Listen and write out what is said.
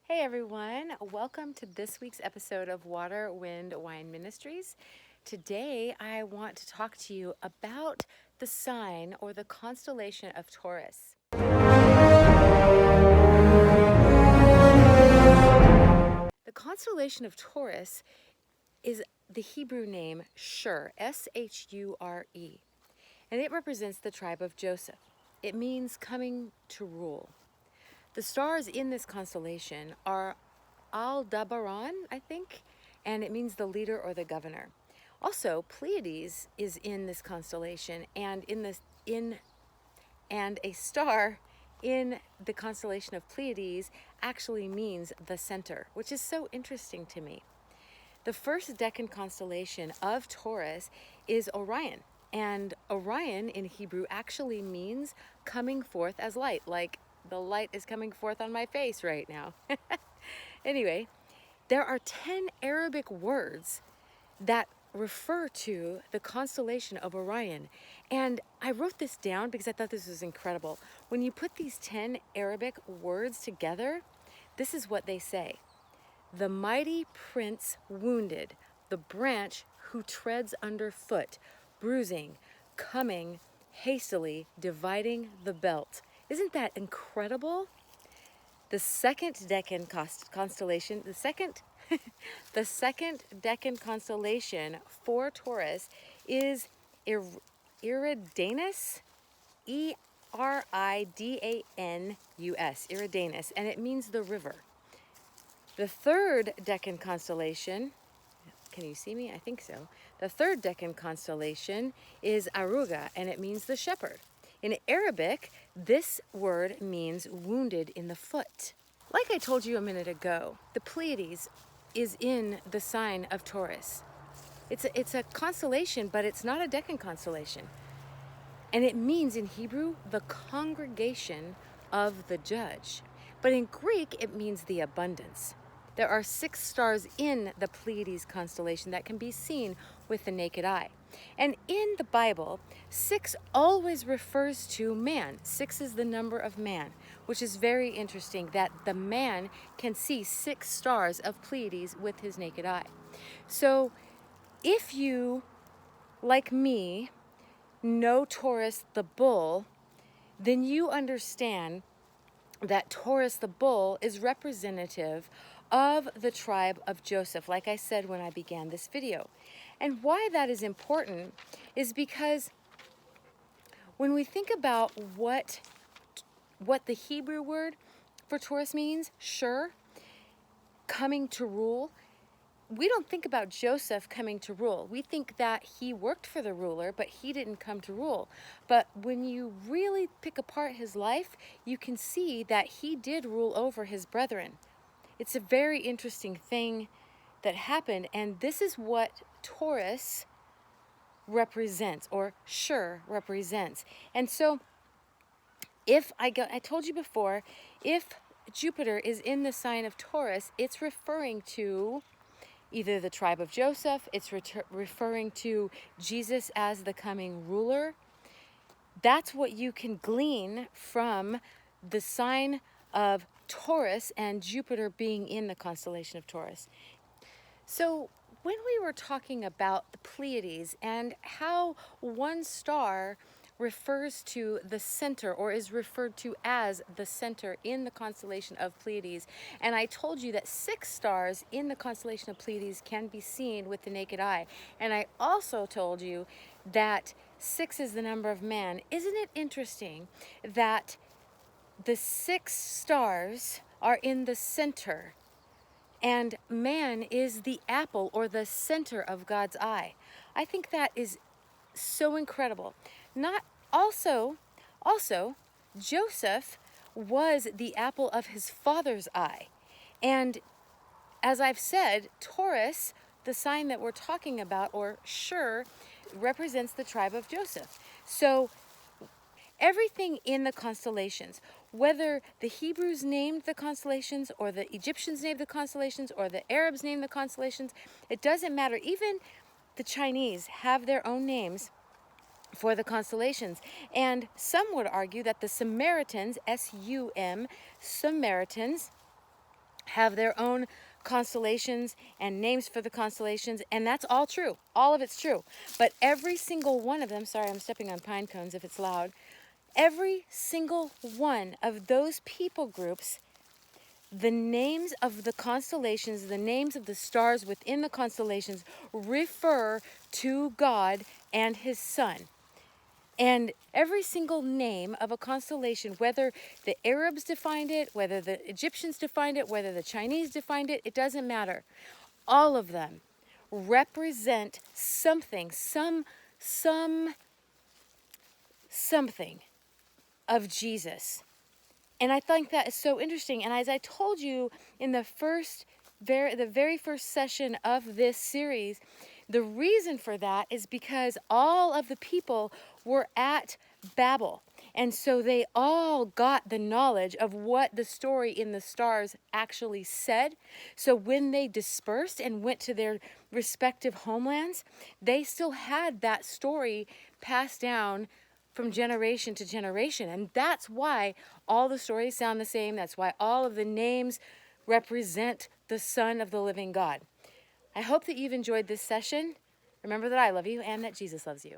Hey everyone, welcome to this week's episode of Water, Wind, Wine Ministries. Today I want to talk to you about the sign or the constellation of Taurus. The constellation of Taurus is the Hebrew name Shur, S-H-U-R-E, and it represents the tribe of Joseph. It means coming to rule. The stars in this constellation are Aldebaran, I think, and it means the leader or the governor. Also, Pleiades is in this constellation, and a star in the constellation of Pleiades actually means the center, which is so interesting to me. The first decan constellation of Taurus is Orion, and Orion in Hebrew actually means coming forth as light, like the light is coming forth on my face right now. Anyway, there are 10 Arabic words that refer to the constellation of Orion. And I wrote this down because I thought this was incredible. When you put these 10 Arabic words together, this is what they say. The mighty prince wounded, the branch who treads underfoot, bruising, coming, hastily, dividing the belt. Isn't that incredible? The second decan constellation, the second decan constellation for Taurus is Eridanus, Eridanus, Eridanus, and it means the river. The third decan constellation, can you see me? I think so. The third decan constellation is Aruga, and it means the shepherd. In Arabic, this word means wounded in the foot. Like I told you a minute ago, the Pleiades is in the sign of Taurus. It's a constellation, but it's not a decan constellation. And it means in Hebrew, the congregation of the judge. But in Greek, it means the abundance. There are 6 stars in the Pleiades constellation that can be seen with the naked eye. And in the Bible, 6 always refers to man. 6 is the number of man, which is very interesting that the man can see 6 stars of Pleiades with his naked eye. So if you, like me, know Taurus the bull, then you understand that Taurus the bull is representative of the tribe of Joseph, like I said when I began this video. And why that is important is because when we think about what the Hebrew word for Taurus means, Shur, coming to rule, we don't think about Joseph coming to rule. We think that he worked for the ruler, but he didn't come to rule. But when you really pick apart his life, you can see that he did rule over his brethren. It's a very interesting thing that happened, and this is what Taurus represents, or Shur represents. And so I told you before, if Jupiter is in the sign of Taurus, it's referring to either the tribe of Joseph, it's referring to Jesus as the coming ruler. That's what you can glean from the sign of Taurus and Jupiter being in the constellation of Taurus. So when we were talking about the Pleiades and how one star refers to the center, or is referred to as the center in the constellation of Pleiades, and I told you that 6 stars in the constellation of Pleiades can be seen with the naked eye, and I also told you that 6 is the number of man. Isn't it interesting that the 6 stars are in the center, and man is the apple or the center of God's eye? I think that is so incredible. Also, Joseph was the apple of his father's eye. And as I've said, Taurus, the sign that we're talking about, or Shur, represents the tribe of Joseph. So everything in the constellations, whether the Hebrews named the constellations, or the Egyptians named the constellations, or the Arabs named the constellations, it doesn't matter. Even the Chinese have their own names for the constellations. And some would argue that the Samaritans, S-U-M, Samaritans, have their own constellations and names for the constellations, and that's all true. All of it's true. But every single one of them, sorry, I'm stepping on pine cones if it's loud. Every single one of those people groups, the names of the constellations, the names of the stars within the constellations refer to God and his Son. And every single name of a constellation, whether the Arabs defined it, whether the Egyptians defined it, whether the Chinese defined it, it doesn't matter. All of them represent something, something of Jesus. And I think that is so interesting. And as I told you in the very first session of this series, the reason for that is because all of the people were at Babel. And so they all got the knowledge of what the story in the stars actually said. So when they dispersed and went to their respective homelands, they still had that story passed down from generation to generation. And that's why all the stories sound the same. That's why all of the names represent the Son of the living God. I hope that you've enjoyed this session. Remember that I love you and that Jesus loves you.